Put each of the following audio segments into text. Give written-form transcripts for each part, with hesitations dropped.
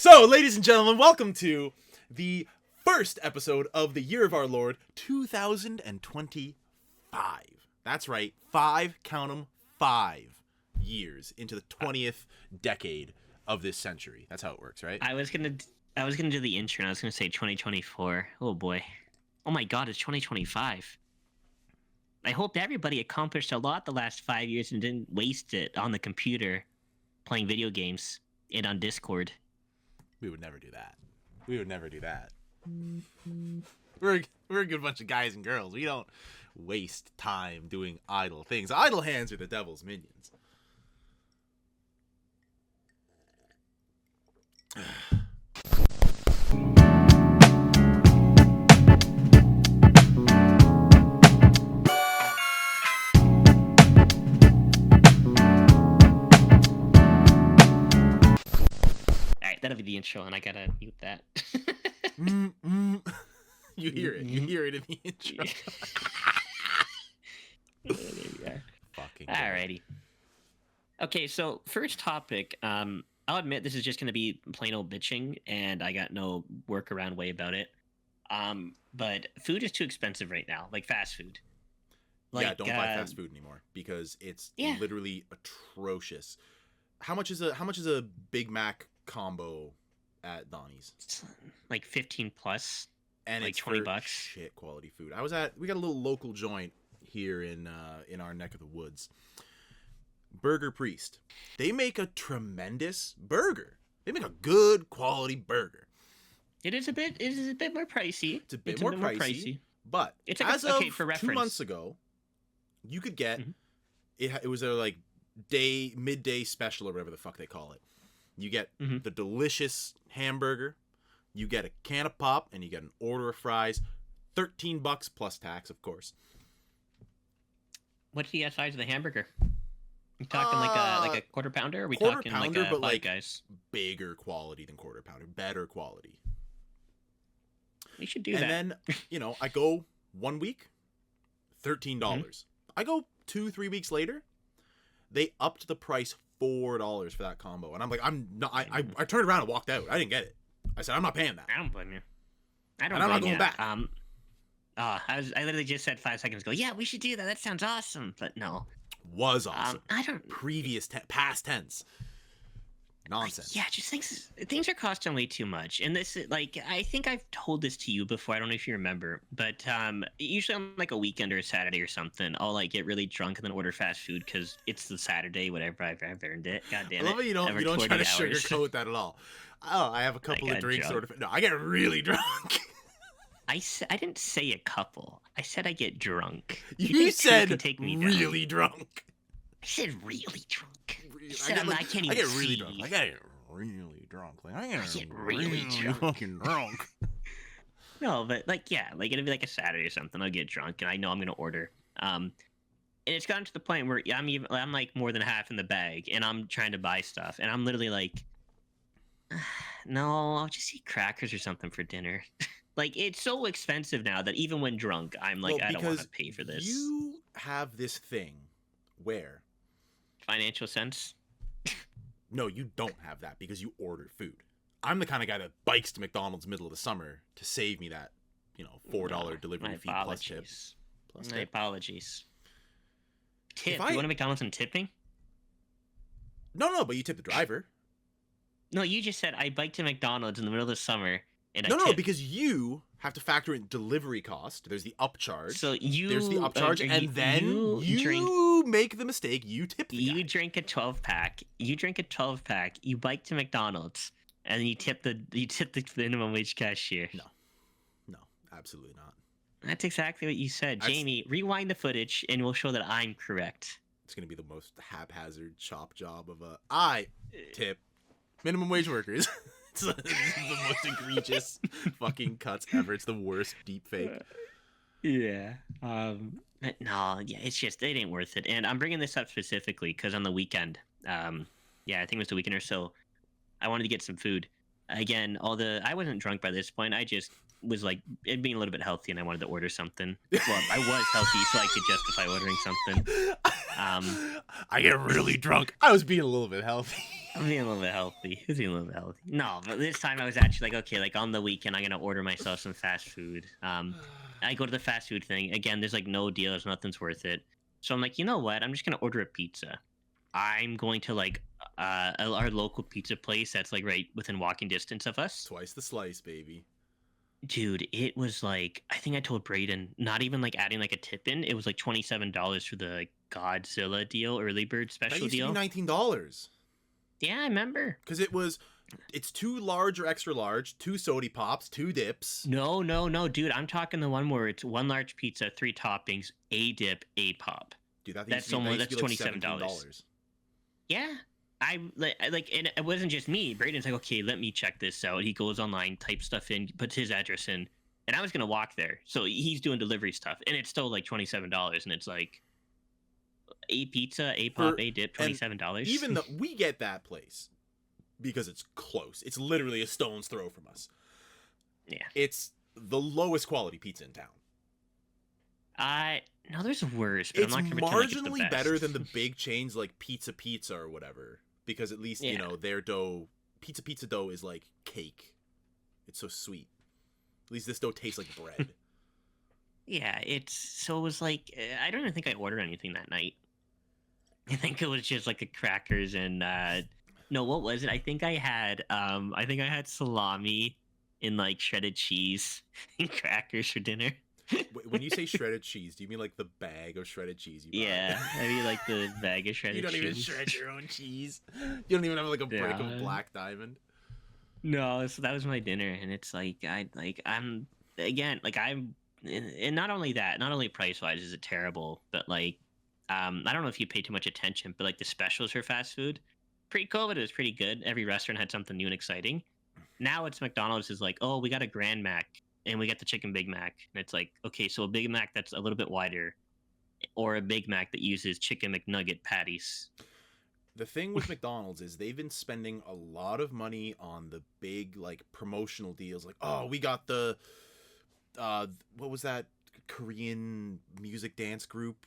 So, ladies and gentlemen, welcome to the first episode of the year of our Lord, 2025. That's right, count 'em, 5 years into the 20th decade of this century. That's how it works, right? I was gonna do the intro and I was gonna say 2024. Oh boy. Oh my god, it's 2025. I hope everybody accomplished a lot the last 5 years and didn't waste it on the computer playing video games and on Discord. We would never do that. We're a good bunch of guys and girls. We don't waste time doing idle things. Idle hands are the devil's minions. That'll be the intro, and I gotta mute that. You hear it. You hear it in the intro. There we are. Fucking Alrighty. Okay, so first topic. I'll admit this is just gonna be plain old bitching, and I got no workaround way about it. But food is too expensive right now, like fast food. Yeah, don't buy fast food anymore because it's literally atrocious. How much is a Big Mac combo at Donnie's? It's like 15 plus, and like it's $20. Shit quality food. We got a little local joint here in our neck of the woods. Burger Priest. They make a tremendous burger. They make a good quality burger. It is a bit more pricey. It's a bit more pricey. But it's as of for reference, 2 months ago, you could get it was a like midday special or whatever the fuck they call it. You get the delicious hamburger, you get a can of pop, and you get an order of fries. $13 plus tax, of course. What's the size of the hamburger? You talking like a quarter pounder? Or are we quarter talking pounder, like a but Five like Guys? Bigger quality than quarter pounder, better quality. We should do that. And then I go 1 week, $13. I go 2-3 weeks later, they upped the price $4 for that combo, and I'm like, I turned around and walked out. I didn't get it. I said, I'm not paying that. I don't blame you. I'm not going back. I literally just said 5 seconds ago. Yeah, we should do that. That sounds awesome. But no, was awesome. I don't. Past tense. Nonsense. Yeah, just things are costing way too much, and this is like, I think I've told this to you before. I don't know if you remember, but usually on like a weekend or a Saturday or something, I'll like get really drunk and then order fast food because it's the Saturday, whatever. I've earned it. God damn it! I love how you don't try to sugarcoat that at all. Oh, I have a couple of drinks. No, I get really drunk. I didn't say a couple. I said I get drunk. You said take me really drunk. I said really drunk. I can't even get really drunk. I get really drunk. Like, I get really fucking drunk. No, but it'll be like a Saturday or something. I'll get drunk and I know I'm gonna order. And it's gotten to the point where I'm like more than half in the bag, and I'm trying to buy stuff, and I'm literally like, no, I'll just eat crackers or something for dinner. Like, it's so expensive now that even when drunk, I'm like, I don't want to pay for this. You have this thing where financial sense. No, you don't have that because you order food. I'm the kind of guy that bikes to McDonald's middle of the summer to save me that, $4 delivery fee plus tip. My apologies. Tip? You want a McDonald's and tipping? No, but you tip the driver. No, you just said I bike to McDonald's in the middle of the summer and I tip. No, because you have to factor in delivery cost. There's the upcharge. So there's the upcharge, and then you make the mistake. You tip the guy. You drink a 12-pack. You bike to McDonald's, and then you tip the minimum wage cashier. No, absolutely not. That's exactly what you said, Jamie. Rewind the footage, and we'll show that I'm correct. It's gonna be the most haphazard chop job of I tip minimum wage workers. It's the most egregious fucking cuts ever. It's the worst deep fake. Yeah. It's just, it ain't worth it. And I'm bringing this up specifically because on the weekend, I think it was the weekend or so, I wanted to get some food. Again, I wasn't drunk by this point. I just was like being a little bit healthy, and I wanted to order something. Well, I was healthy, so I could justify ordering something. I get really drunk. I was being a little bit healthy. I'm being a little bit healthy. It's being a little bit healthy. No, but this time I was actually like, okay, like on the weekend, I'm gonna order myself some fast food. I go to the fast food thing again. There's like no deals, nothing's worth it. So I'm like, you know what? I'm just gonna order a pizza. I'm going to like our local pizza place that's like right within walking distance of us. Twice the slice, baby. Dude, it was like I think I told Brayden, not even like adding like a tip in. It was like $27 for the like, Godzilla deal, early bird That special used to be deal. $19. Yeah, I remember. Because it's 2 large or extra large, 2 sody pops, 2 dips. No, dude. I'm talking the one where it's 1 large pizza, 3 toppings, a dip, a pop. Dude, That's almost that's $27. Yeah, and it wasn't just me. Braden's like, okay, let me check this out. He goes online, types stuff in, puts his address in, and I was gonna walk there. So he's doing delivery stuff, and it's still like $27, and it's like a pizza, a pop, a dip, $27. Even though we get that place because it's close. It's literally a stone's throw from us. Yeah. It's the lowest quality pizza in town. No, there's worse, but It's I'm not gonna pretend like it's the marginally best. better than the big chains like Pizza or whatever. Because at least, you know, their dough, pizza dough is like cake. It's so sweet. At least this dough tastes like bread. Yeah, it was like I don't even think I ordered anything that night. I think it was just like the crackers and no, what was it? I think I had salami and like shredded cheese and crackers for dinner. When you say shredded cheese, do you mean like the bag of shredded cheese you buy? Yeah, I mean like the bag of shredded cheese. You don't even shred your own cheese. You don't even have like a brick of Black Diamond. No, so that was my dinner, and it's like I'm and not only that, not only price wise is it terrible, but like I don't know if you pay too much attention, but like the specials for fast food, pre-COVID it was pretty good. Every restaurant had something new and exciting. Now it's McDonald's is like, oh, we got a Grand Mac and we got the chicken Big Mac, and it's like, okay, so a Big Mac that's a little bit wider, or a Big Mac that uses chicken McNugget patties. The thing with McDonald's is they've been spending a lot of money on the big like promotional deals. Like, oh, we got the what was that Korean music dance group?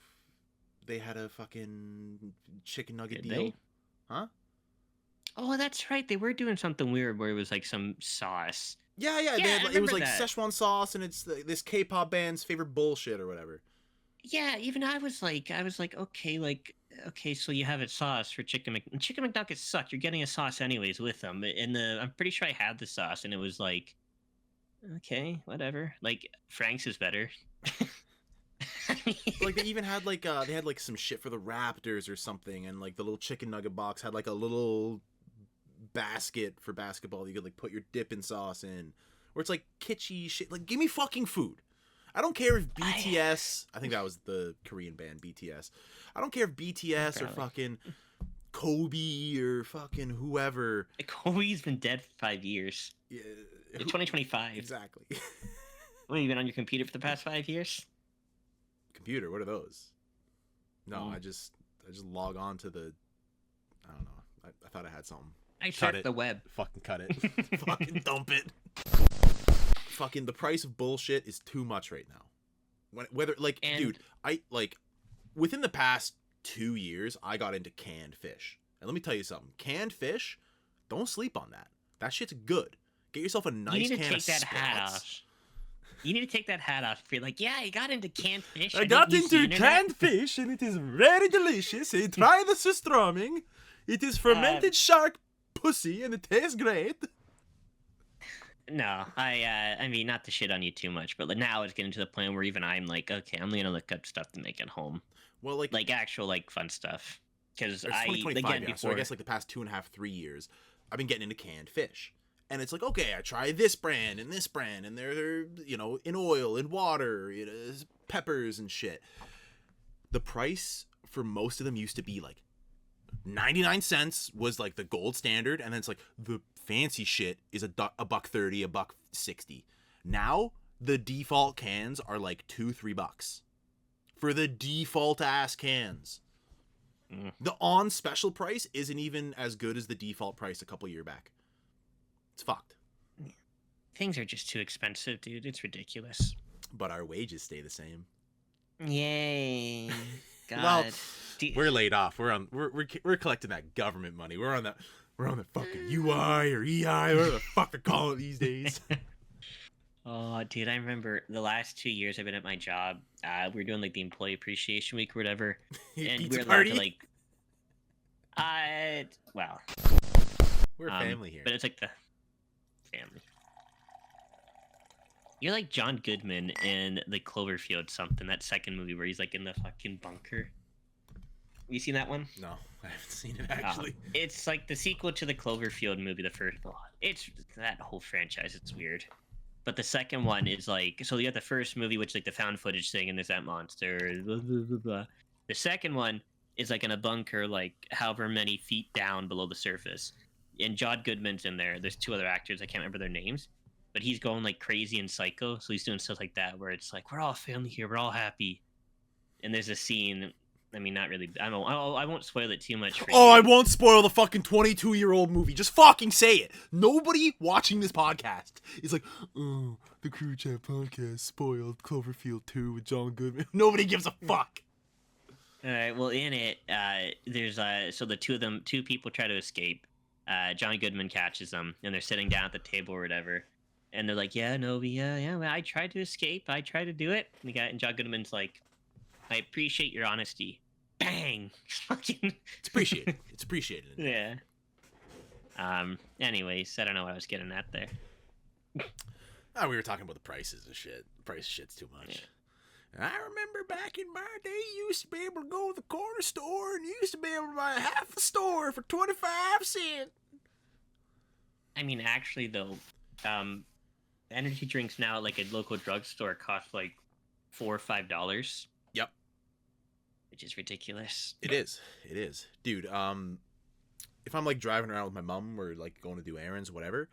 They had a fucking chicken nugget Did deal. they? Huh? Oh, that's right. They were doing something weird where it was like some sauce. Yeah. Yeah, They had, I it was remember like that. Szechuan sauce, and it's this K-pop band's favorite bullshit or whatever. Yeah, even I was like, okay, so you have a sauce for chicken McNuggets suck. You're getting a sauce anyways with them, and I'm pretty sure I had the sauce, and it was like, okay, whatever. Like Frank's is better. Like they even had like they had like some shit for the Raptors or something, and like the little chicken nugget box had like a little basket for basketball you could like put your dipping sauce in, where it's like kitschy shit. Like, give me fucking food. I don't care if BTS, I think that was the Korean band BTS. I don't care if BTS or fucking Kobe or fucking whoever. Kobe's been dead for 5 years. Yeah, It's 2025. Exactly. What, you been on your computer for the past 5 years? Computer, what are those? No, Mm. I just log on to the, I don't know. I thought I had something. I Cut surfed it. the web. Fucking cut it. Fucking dump it. Fucking the price of bullshit is too much right now. Whether like, And- dude, I like within the past 2 years, I got into canned fish. And let me tell you something. Canned fish, don't sleep on that. That shit's good. Get yourself a nice You need to can take of that hat Sprouts. off. You need to take that hat off. You're like, yeah, I got into canned fish. I didn't got use the into internet." canned fish and it is very delicious. Try the surströmming. It is fermented shark pussy and it tastes great. No, I mean, not to shit on you too much, but like, now it's getting to the point where even I'm like, okay, I'm gonna look up stuff to make at home, Well, like actual like fun stuff. Because It's I 2025, again yeah. before, So I guess like the past 2.5, 3 years, I've been getting into canned fish. And it's like, okay, I try this brand, and they're you know, in oil, in water, you know, peppers and shit. The price for most of them used to be like 99 cents was like the gold standard, and then it's like the fancy shit is $1.30, $1.60. Now the default cans are like $2-3 for the default ass cans. The on special price isn't even as good as the default price a couple year back. It's fucked. things are just too expensive, dude. It's ridiculous. But our wages stay the same. Yay! God. Well, we're laid off. We're collecting that government money. We're on that. We're on the fucking UI or EI, whatever the fuck they're calling it these days. Oh, dude, I remember the last 2 years I've been at my job. We were doing like the employee appreciation week or whatever, and Pizza we're allowed party? to like. Well, We're a family here. but it's like the family. You're like John Goodman in the Cloverfield something, that second movie where he's like in the fucking bunker. You seen that one? No, I haven't seen it actually. It's like the sequel to the Cloverfield movie, the first one. It's that whole franchise, it's weird. But the second one is like, so you have the first movie, which is like the found footage thing, and there's that monster. Blah, blah, blah, blah. The second one is like in a bunker, like however many feet down below the surface. And John Goodman's in there. There's 2 other actors, I can't remember their names. But he's going like crazy and psycho, so he's doing stuff like that where it's like, we're all family here, we're all happy. And there's a scene, I mean, not really, I won't spoil it too much for you. I won't spoil the fucking 22-year-old movie. Just fucking say it. Nobody watching this podcast is like, oh, the Crew Chat podcast spoiled Cloverfield 2 with John Goodman. Nobody gives a fuck. All right, well, in it, there's, so the 2 people try to escape. John Goodman catches them, and they're sitting down at the table or whatever. And they're like, yeah, I tried to escape. I tried to do it. And John Goodman's like, I appreciate your honesty. Bang! It's appreciated. It's appreciated. Yeah. Anyways, I don't know what I was getting at there. Oh, we were talking about the prices and shit. The price of shit's too much. Yeah. I remember back in my day, you used to be able to go to the corner store and you used to be able to buy half the store for 25 cents. I mean, actually, though, energy drinks now at like a local drugstore cost like $4 or $5. Yep. Which is ridiculous. It is. It is. Dude, if I'm like driving around with my mom or like going to do errands, whatever,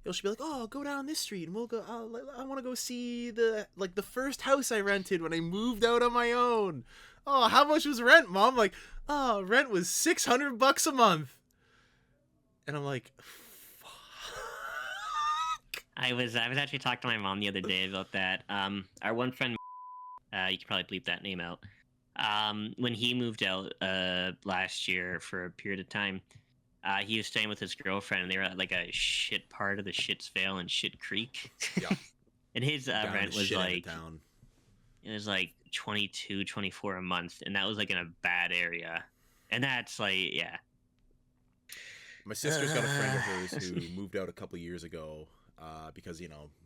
she'll be like, oh, go down this street and we'll go, I want to go see the first house I rented when I moved out on my own. Oh, how much was rent, Mom? Like, oh, rent was $600 a month. And I'm like, I was actually talking to my mom the other day about that. Our one friend, you can probably bleep that name out. When he moved out last year for a period of time, he was staying with his girlfriend, and they were at like a shit part of the Shitsvale and Shit Creek. Yeah. And his rent was like, it was like $22, $24 a month, and that was like in a bad area. And that's like, yeah. My sister's got a friend of hers who moved out a couple years ago. Because,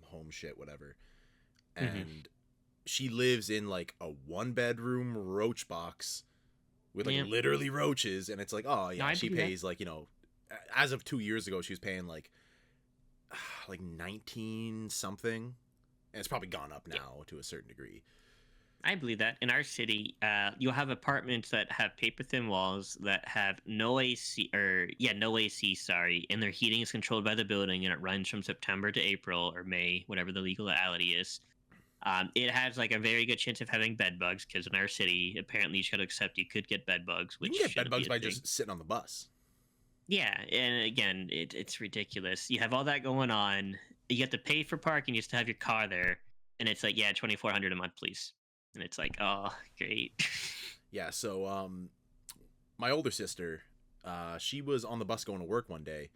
home shit, whatever. And she lives in, like, a 1-bedroom roach box with, like, literally roaches. And it's like, oh, yeah, she pays, like, as of 2 years ago, she was paying, like 19 something. And it's probably gone up now to a certain degree. I believe that. In our city, you'll have apartments that have paper-thin walls that have no AC, and their heating is controlled by the building, and it runs from September to April or May, whatever the legality is. It has like a very good chance of having bed bugs, because in our city, apparently you should accept you could get bed bugs. Which you can get bed bugs by just sitting on the bus. Yeah, and again, it's ridiculous. You have all that going on. You have to pay for parking just to have your car there, and it's like, $2,400 a month, please. And it's like, oh, great. Yeah, so my older sister, she was on the bus going to work one day,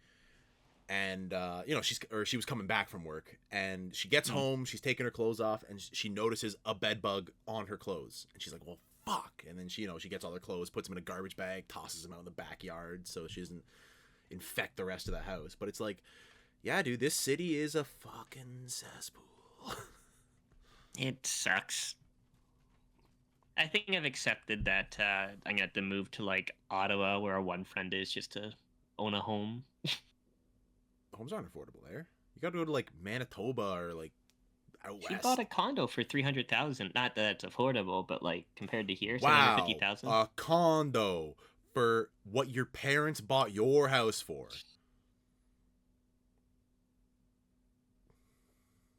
and she was coming back from work, and she gets home, she's taking her clothes off, and she notices a bed bug on her clothes, and she's like, well, fuck. And then she gets all her clothes, puts them in a garbage bag, tosses them out in the backyard so she doesn't infect the rest of the house. But it's like, yeah, dude, this city is a fucking cesspool. It sucks. I think I've accepted that I'm going to have to move to, like, Ottawa, where our one friend is, just to own a home. Homes aren't affordable there. You got to go to, like, Manitoba or, like, out west. She bought a condo for $300,000. Not that it's affordable, but, like, compared to here, wow, $750,000. A condo for what your parents bought your house for.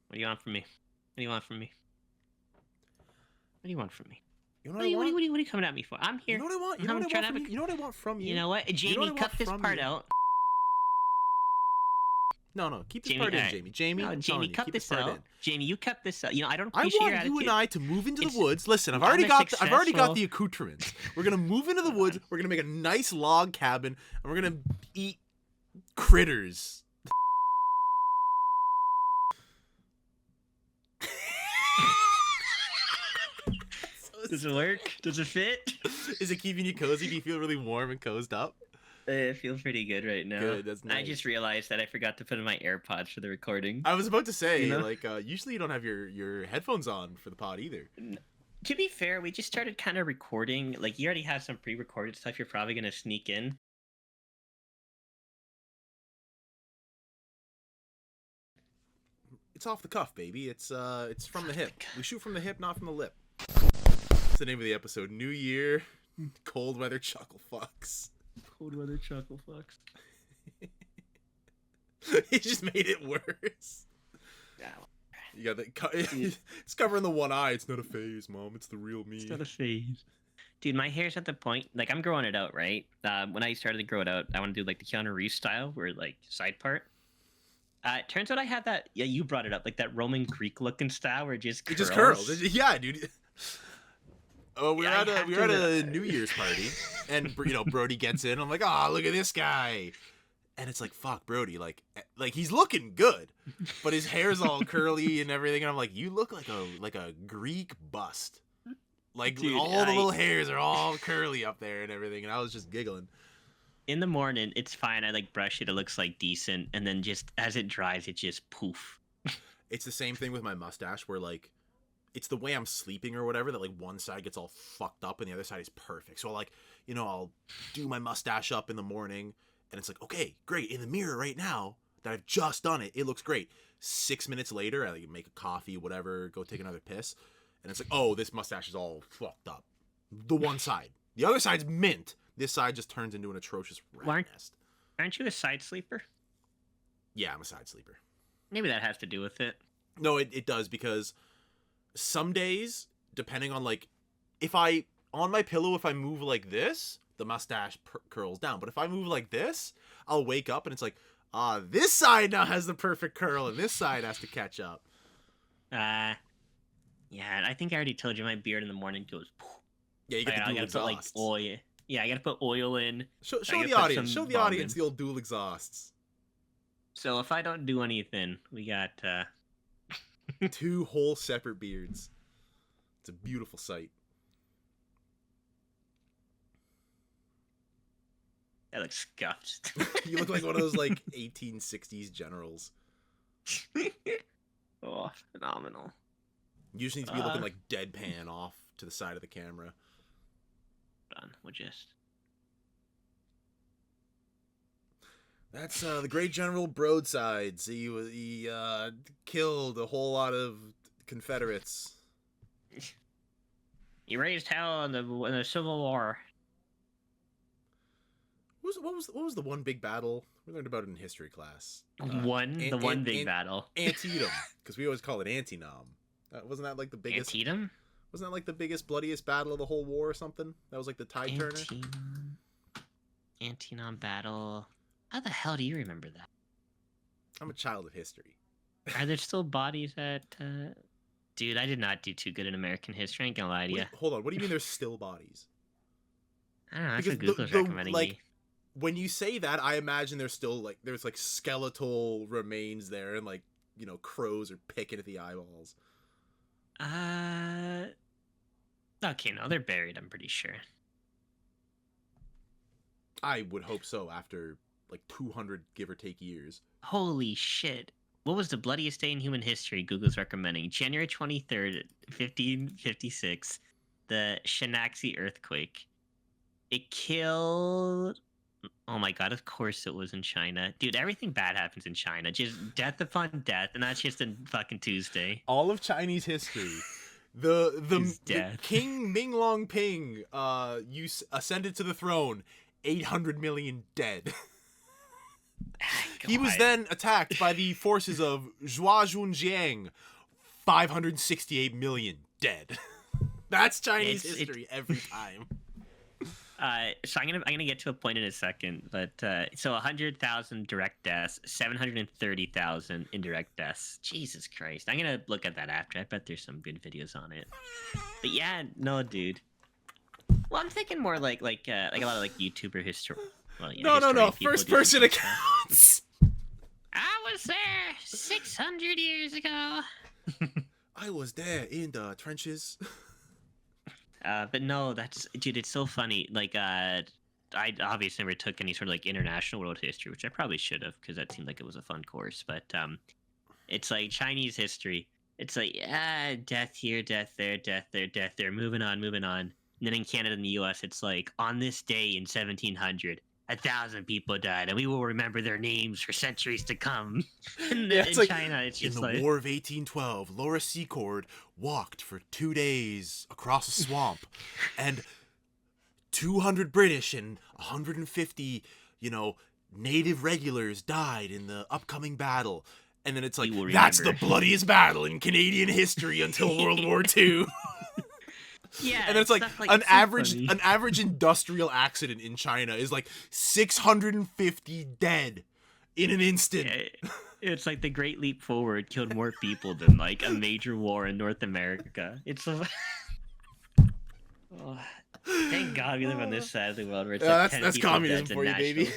What do you want from me? What do you want from me? What do you want from me? You know what I want? What are you coming at me for? I'm here. You know what I want? You know what I want from you? You know what I want from you? You know what? Jamie, cut this part out. No, keep this part in, Jamie. Jamie, cut this out. Jamie, you cut this out. I don't appreciate your attitude. I want you and I to move into the woods. Listen, I've already got the accoutrements. We're gonna move into the woods. We're gonna make a nice log cabin, and we're gonna eat critters. Does it work? Does it fit? Is it keeping you cozy? Do you feel really warm and cozied up? I feel pretty good right now. Good, that's nice. I just realized that I forgot to put in my AirPods for the recording. I was about to say, You know? like, usually you don't have your headphones on for the pod either. To be fair, we just started kind of recording. Like, you already have some pre-recorded stuff you're probably going to sneak in. It's off the cuff, baby. It's from the hip. We shoot from the hip, not from the lip. That's the name of the episode. New Year, cold weather chuckle fucks. Cold weather chuckle fucks. He just made it worse. Yeah. You got the it's covering the one eye. It's not a phase, Mom. It's the real me. It's not a phase. Dude, my hair's at the point, like, I'm growing it out, right? When I started to grow it out, I want to do, like, the Keanu Reeves style, where, like, side part. It turns out I had that, yeah, you brought it up, like, that Roman Greek-looking style where it just curls. It just curls. Yeah, dude. Oh, we were at a New Year's party, and, you know, Brody gets in. I'm like, oh, look at this guy. And it's like, fuck, Brody, like he's looking good, but his hair's all curly and everything. And I'm like, you look like a Greek bust. Like, dude, all the little hairs are all curly up there and everything. And I was just giggling. In the morning, it's fine. I, like, brush it. It looks, like, decent. And then just as it dries, it just poof. It's the same thing with my mustache where, like, it's the way I'm sleeping or whatever that, like, one side gets all fucked up and the other side is perfect. So, like, you know, I'll do my mustache up in the morning and it's like, okay, great. In the mirror right now that I've just done it, it looks great. 6 minutes later, I like, make a coffee, whatever, go take another piss. And it's like, oh, this mustache is all fucked up. The one side. The other side's mint. This side just turns into an atrocious rat nest. Aren't you a side sleeper? Yeah, I'm a side sleeper. Maybe that has to do with it. No, it does, because some days, depending on, like, on my pillow, if I move like this, the mustache curls down. But if I move like this, I'll wake up and it's like, this side now has the perfect curl and this side has to catch up. Yeah, I think I already told you my beard in the morning goes poof. Yeah, you get the dual exhausts. Put, like, oil. Yeah, I gotta put oil in. Show the audience the old dual exhausts. So if I don't do anything, we got 2 whole separate beards. It's a beautiful sight. That looks scuffed. You look like one of those, like, 1860s generals. Oh, phenomenal. You just need to be looking like deadpan off to the side of the camera. Done. We'll just. That's the great General Broadsides. He killed a whole lot of Confederates. He raised hell in the Civil War. What was the one big battle we learned about it in history class? One big battle. Antietam, because we always call it Antietam. Wasn't that like the biggest? Antietam? Wasn't that like the biggest, bloodiest battle of the whole war or something? That was like the tide turner. Antietam battle. How the hell do you remember that? I'm a child of history. Are there still bodies at? Dude, I did not do too good in American history. I ain't gonna lie to you. Hold on. What do you mean there's still bodies? I don't know. That's what Google's recommending me. When you say that, I imagine there's like skeletal remains there, and, like, you know, crows are picking at the eyeballs. Okay, no, they're buried, I'm pretty sure. I would hope so, after, like, 200, give or take, years. Holy shit. What was the bloodiest day in human history Google's recommending? January 23rd, 1556, the Shanaxi earthquake. It killed... Oh my god, of course it was in China. Dude, everything bad happens in China. Just death upon death, and that's just a fucking Tuesday. All of Chinese history. The King Ming Long Ping ascended to the throne. 800 million dead. He was then attacked by the forces of Zhua Zhunjiang. 568 million dead. That's Chinese history every time. So I'm gonna get to a point in a second, but so 100,000 direct deaths, 730,000 indirect deaths. Jesus Christ! I'm gonna look at that after. I bet there's some good videos on it. But yeah, no, dude. Well, I'm thinking more like a lot of like YouTuber Well, yeah, No. historian people First do some person fun stuff. accounts. I was there 600 years ago. I was there in the trenches. But no, that's dude. It's so funny. Like, I obviously never took any sort of like international world history, which I probably should have because that seemed like it was a fun course. But it's like Chinese history. It's like death here, death there, death there, death there. Moving on, moving on. And then in Canada and the U.S., it's like on this day in 1700, 1,000 people died, and we will remember their names for centuries to come. And then in like, China, it's in just the like War of 1812, Laura Secord walked for 2 days across a swamp, and 200 British and 150, native regulars died in the upcoming battle. And then it's like, that's the bloodiest battle in Canadian history until World War II. Yeah, and then it's like, an so average industrial accident in China is like 650 dead in an instant. Yeah, it's like the Great Leap Forward killed more people than like a major war in North America. It's a... Oh, thank God we live on this side of the world where it's like that's communism for you, baby.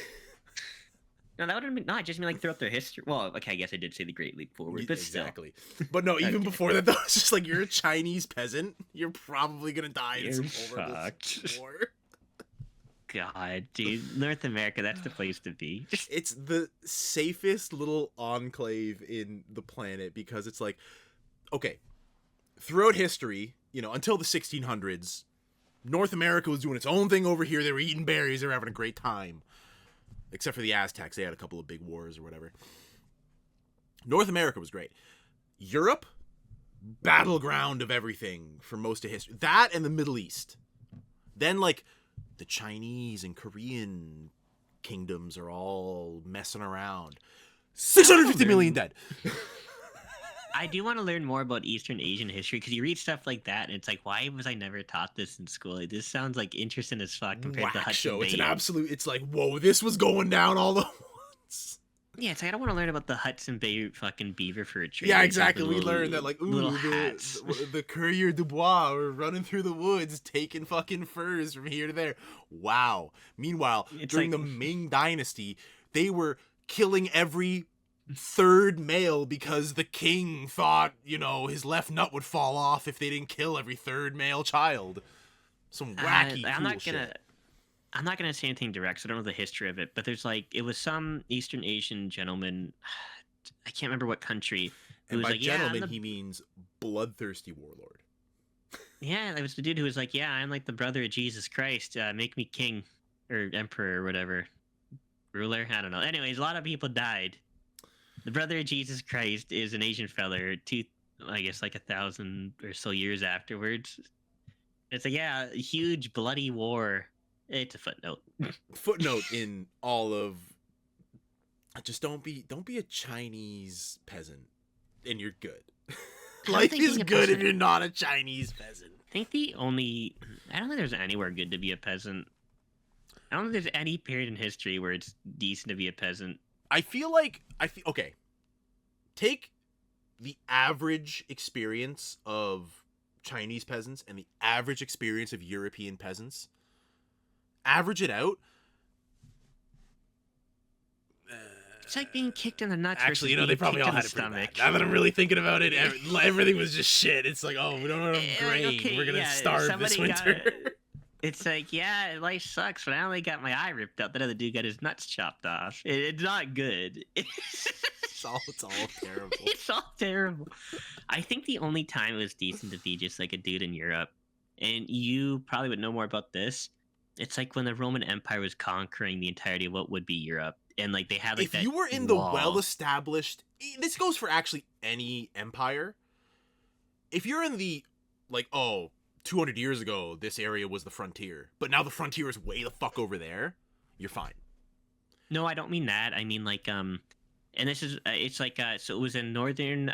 No, that would have been no. I just mean like throughout their history. Well, okay, I guess I did say the Great Leap Forward, but exactly. But no, even before that, though, it's just like you're a Chinese peasant. You're probably gonna die in some horrible war. God, dude, North America, that's the place to be. It's the safest little enclave in the planet because it's like, okay, throughout history, until the 1600s, North America was doing its own thing over here. They were eating berries. They were having a great time. Except for the Aztecs. They had a couple of big wars or whatever. North America was great. Europe, battleground of everything for most of history. That and the Middle East. Then, like, the Chinese and Korean kingdoms are all messing around. 650 million dead. I do want to learn more about Eastern Asian history because you read stuff like that and it's like, why was I never taught this in school? Like, this sounds like interesting as fuck compared to Hudson Bay. It's an absolute. It's like, whoa, this was going down all at once. Yeah, it's like I don't want to learn about the Hudson Bay fucking beaver fur trade. Yeah, exactly. We learned that like, little hats. The Courrier du Bois were running through the woods taking fucking furs from here to there. Wow. Meanwhile, during the Ming Dynasty, they were killing every third male because the king thought, his left nut would fall off if they didn't kill every third male child. Some wacky shit. I'm not gonna say anything direct, so I don't know the history of it, but there's like it was some Eastern Asian gentleman, I can't remember what country. And by gentleman, he means bloodthirsty warlord. Yeah, it was the dude who was like, yeah, I'm like the brother of Jesus Christ, make me king or emperor or whatever, ruler. I don't know. Anyways, a lot of people died. The brother of Jesus Christ is an Asian fella, I guess like 1,000 or so years afterwards. It's like, yeah, a huge bloody war. It's a footnote. Footnote in all of. Just don't be a Chinese peasant, and you're good. Life is good if you're not a Chinese peasant. I don't think there's anywhere good to be a peasant. I don't think there's any period in history where it's decent to be a peasant. Okay. Take the average experience of Chinese peasants and the average experience of European peasants. Average it out. It's like being kicked in the nuts. Actually, they probably all had it pretty bad. Now that I'm really thinking about it, everything was just shit. It's like, we don't have enough grain. Okay, we're gonna starve this winter. It's like, yeah, life sucks, but I only got my eye ripped out. That other dude got his nuts chopped off. It's not good. It's all terrible. It's all terrible. I think the only time it was decent to be just like a dude in Europe, and you probably would know more about this. It's like when the Roman Empire was conquering the entirety of what would be Europe, and like they had like that. If you were in the well-established, this goes for actually any empire. If you're in the 200 years ago, this area was the frontier, but now the frontier is way the fuck over there, you're fine. No, I don't mean that. I mean like and this is it's like so it was in northern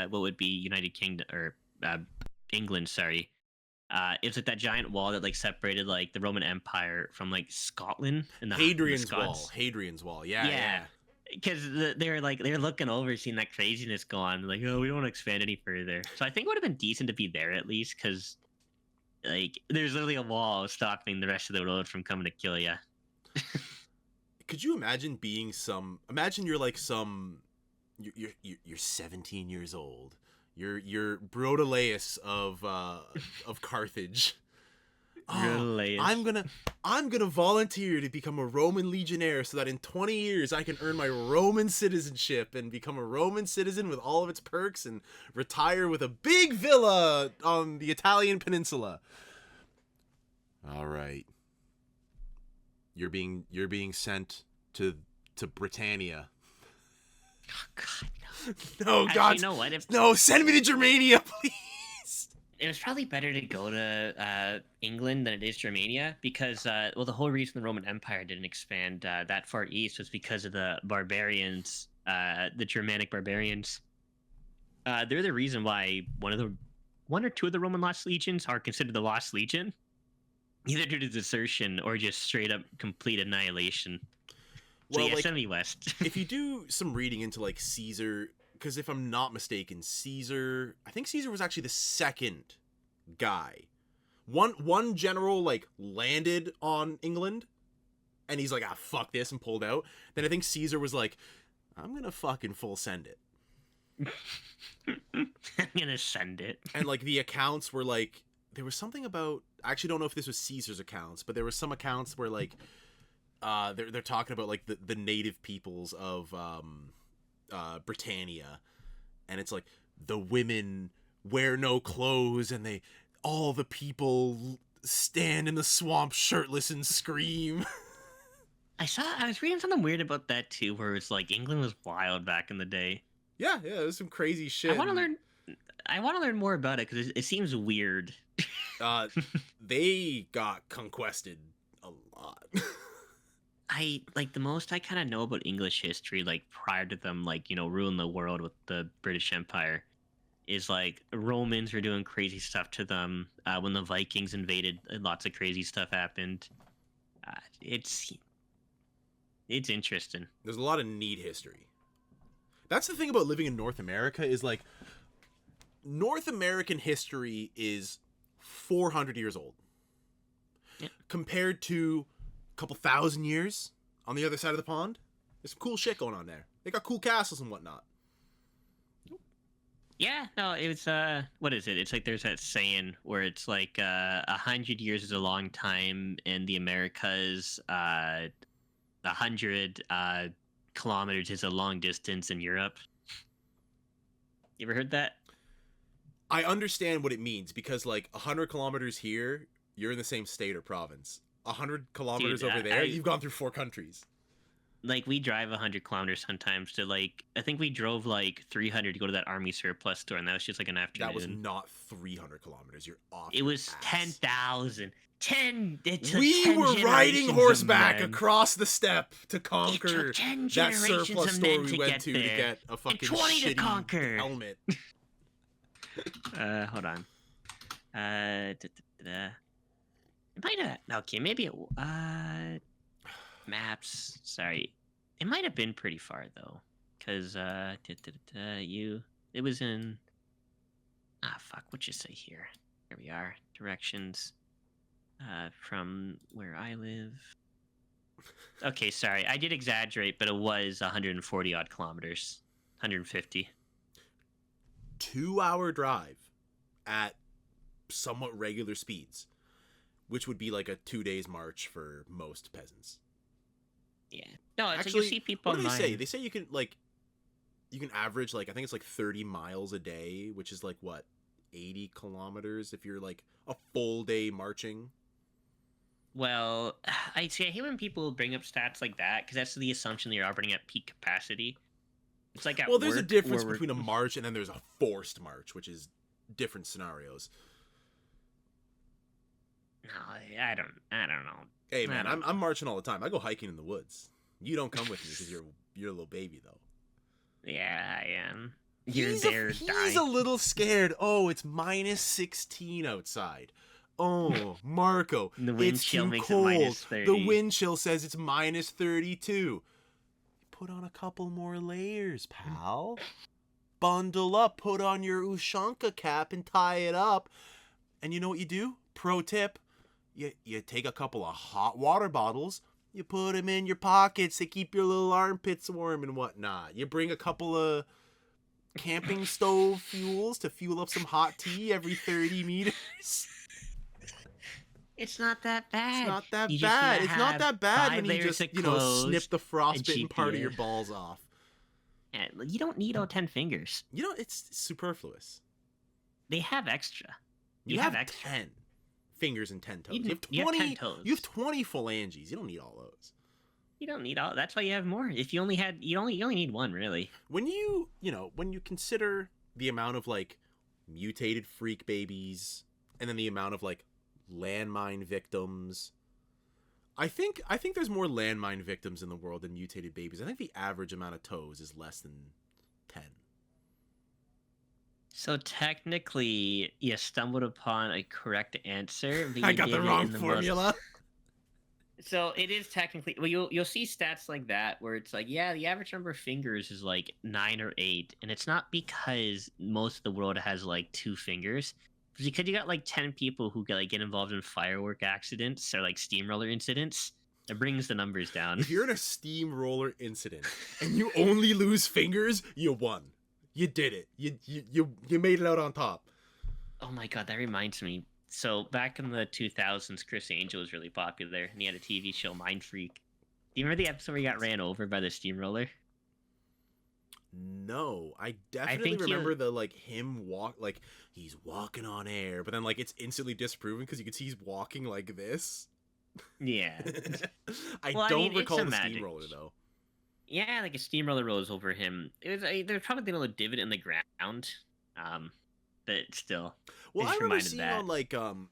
what would be United Kingdom or England, sorry. It was like that giant wall that like separated like the Roman Empire from like Scotland and the Hadrian's Wall. Yeah. Because they're looking over, seeing that craziness go on, like, oh, we don't want to expand any further. So I think it would have been decent to be there at least, because like there's literally a wall stopping the rest of the road from coming to kill you. could you imagine being imagine you're like you're 17 years old. You're Brodelaeus of Carthage. Oh, I'm gonna volunteer to become a Roman legionnaire so that in 20 years I can earn my Roman citizenship and become a Roman citizen with all of its perks and retire with a big villa on the Italian peninsula. All right. You're being sent to Britannia. Oh God, no. No, Actually, God. you know what? No, send me to Germania, please. It was probably better to go to England than it is Germania because, well, the whole reason the Roman Empire didn't expand that far east was because of the barbarians, the Germanic barbarians. They're the reason why one or two of the Roman Lost Legions are considered the Lost Legion, either due to desertion or just straight up complete annihilation. So well, yeah, send me west. If you do some reading into like Caesar, because if I'm not mistaken, I think Caesar was actually the second guy. One general like landed on England, and he's like, ah, fuck this, and pulled out. Then I think Caesar was like, I'm gonna fucking full send it. I'm gonna send it. And like the accounts were like, there was something about, I actually don't know if this was Caesar's accounts, but there were some accounts where like they're talking about like the native peoples of Britannia, and it's like the women wear no clothes and all the people stand in the swamp shirtless and scream. I was reading something weird about that too, where it's like England was wild back in the day. Yeah, there's some crazy shit. I want to learn more about it because it seems weird. They got conquested a lot. The most I kind of know about English history, like prior to them, like, you know, ruling the world with the British Empire, is like Romans were doing crazy stuff to them. When the Vikings invaded, lots of crazy stuff happened. It's interesting. There's a lot of neat history. That's the thing about living in North America is like North American history is 400 years old. Yeah. Compared to couple thousand years on the other side of the pond. There's some cool shit going on there. They got cool castles and whatnot. Yeah, no, it was what is it? It's like there's that saying where it's like 100 years is a long time in the Americas, 100 kilometers is a long distance in Europe. You ever heard that? I understand what it means because like 100 kilometers here, you're in the same state or province. 100 kilometers over there, you've gone through 4 countries. Like, we drive 100 kilometers sometimes to, like, I think we drove, like, 300 to go to that army surplus store, and that was just, like, an afternoon. That was not 300 kilometers. You're off. It was 10,000. We were riding horseback across the steppe to conquer that surplus store we went to get a fucking shitty helmet. Hold on. It might have. Okay, maybe it. Maps. Sorry, it might have been pretty far though, because it was in. Fuck. What'd you say here? Here we are. Directions. From where I live. Okay, sorry, I did exaggerate, but it was 140 odd kilometers, 150. 2-hour drive at somewhat regular speeds. Which would be like a 2 days march for most peasants. Yeah. No, it's actually, like you see people what do they say? They say you can average like, I think it's like 30 miles a day, which is like what, 80 kilometers if you're like a full day marching. Well, I hate when people bring up stats like that because that's the assumption that you're operating at peak capacity. It's like there's a difference between a march and then there's a forced march, which is different scenarios. No, I don't know. Hey man, I'm marching all the time. I go hiking in the woods. You don't come with me because you're a little baby though. Yeah, I am. He's a little scared. Oh, it's minus 16 outside. Oh, Marco, the wind it's chill too makes cold. It minus 30. The wind chill says it's minus 32. Put on a couple more layers, pal. Bundle up, put on your Ushanka cap and tie it up. And you know what you do? Pro tip. You take a couple of hot water bottles, You put them in your pockets to keep your little armpits warm and whatnot. You bring a couple of camping stove fuels to fuel up some hot tea every 30 meters. It's not that bad. It's not that bad. It's not that bad when you just, snip the frostbitten part of your GPS. balls off. Yeah, you don't need all 10 fingers. It's superfluous. They have extra. You have 10 fingers and 10 toes. You have 10 toes. You have 20 phalanges. You don't need all those. You don't need all. That's why you have more. If you only had, you only need one, really. When you consider the amount of like mutated freak babies and then the amount of like landmine victims, I think there's more landmine victims in the world than mutated babies. I think the average amount of toes is less than 10. So technically, you stumbled upon a correct answer. But I got the wrong formula. So it is technically. Well, you'll see stats like that where it's like, yeah, the average number of fingers is like 9 or 8, and it's not because most of the world has like 2 fingers. It's because you got like 10 people who get involved in firework accidents or like steamroller incidents. It brings the numbers down. If you're in a steamroller incident and you only lose fingers, you won. You did it. You made it out on top. Oh my god, that reminds me. So back in the 2000s, Chris Angel was really popular, and he had a TV show, Mind Freak. Do you remember the episode where he got ran over by the steamroller? No, I definitely remember him he's walking on air, but then it's instantly disproven because you can see he's walking like this. Yeah. I don't recall the steamroller though. Yeah, like a steamroller rose over him. There's probably a little divot in the ground, but still. Well, I remember seeing on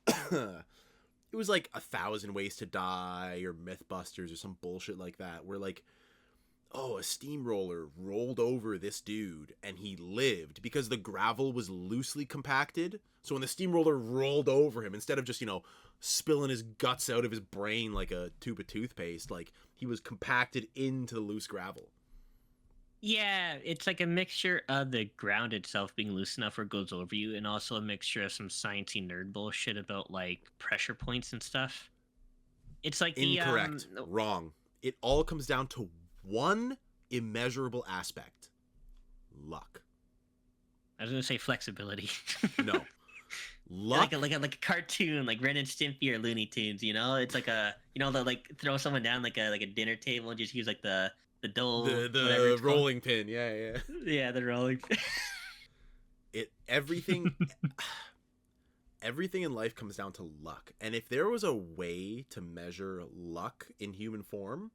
it was like 1,000 Ways to Die or Mythbusters or some bullshit like that, where a steamroller rolled over this dude and he lived because the gravel was loosely compacted. So when the steamroller rolled over him, instead of just, spilling his guts out of his brain like a tube of toothpaste, he was compacted into the loose gravel. Yeah, it's like a mixture of the ground itself being loose enough where it goes over you, and also a mixture of some sciencey nerd bullshit about pressure points and stuff. It's like incorrect, wrong. It all comes down to one immeasurable aspect: luck. I was gonna say flexibility. No, luck. Like a cartoon, like Ren and Stimpy or Looney Tunes. It's like a they'll throw someone down like a dinner table and just use the dole, the rolling pin. Yeah. Yeah, the rolling pin. Everything in life comes down to luck, and if there was a way to measure luck in human form,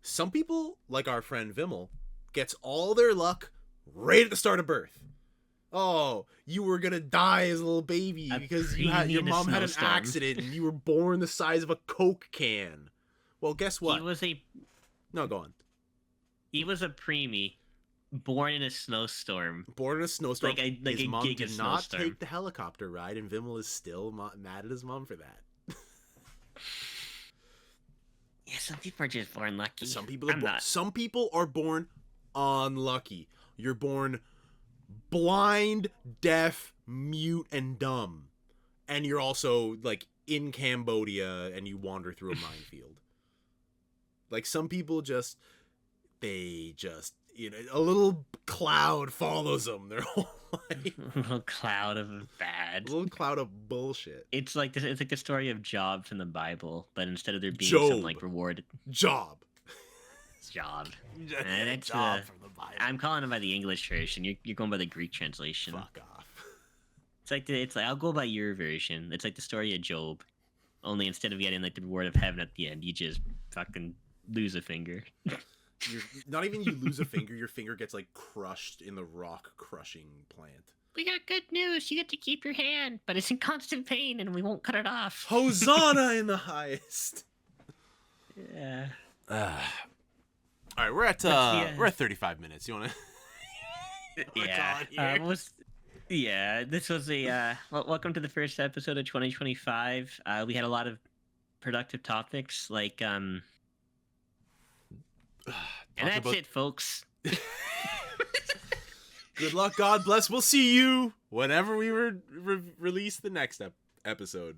some people, like our friend Vimmel, gets all their luck right at the start of birth. Oh, you were gonna die as a little baby because your mom had an accident and you were born the size of a Coke can. Well, guess what? No, go on. He was a preemie, born in a snowstorm. His mom did not take the helicopter ride, and Vimmel is still mad at his mom for that. Yeah, some people are just born lucky. Some people are born unlucky. You're born blind, deaf, mute, and dumb. And you're also, in Cambodia, and you wander through a minefield. Some people a little cloud follows them their whole life. A little cloud of bad. A little cloud of bullshit. It's like the story of Job from the Bible, but instead of there being some reward. Job. Job. Job from the Bible. I'm calling it by the English version. You're going by the Greek translation. Fuck off. It's like I'll go by your version. It's like the story of Job, only instead of getting the reward of heaven at the end, you just fucking lose a finger. Not even you lose a finger, your finger gets crushed in the rock crushing plant. We got good news. You get to keep your hand, but it's in constant pain and we won't cut it off. Hosanna in the highest. Yeah. All right, we're at 35 minutes. You want to? Yeah. This was welcome to the first episode of 2025. We had a lot of productive topics and that's it, folks. Good luck, God bless. We'll see you whenever we release the next episode.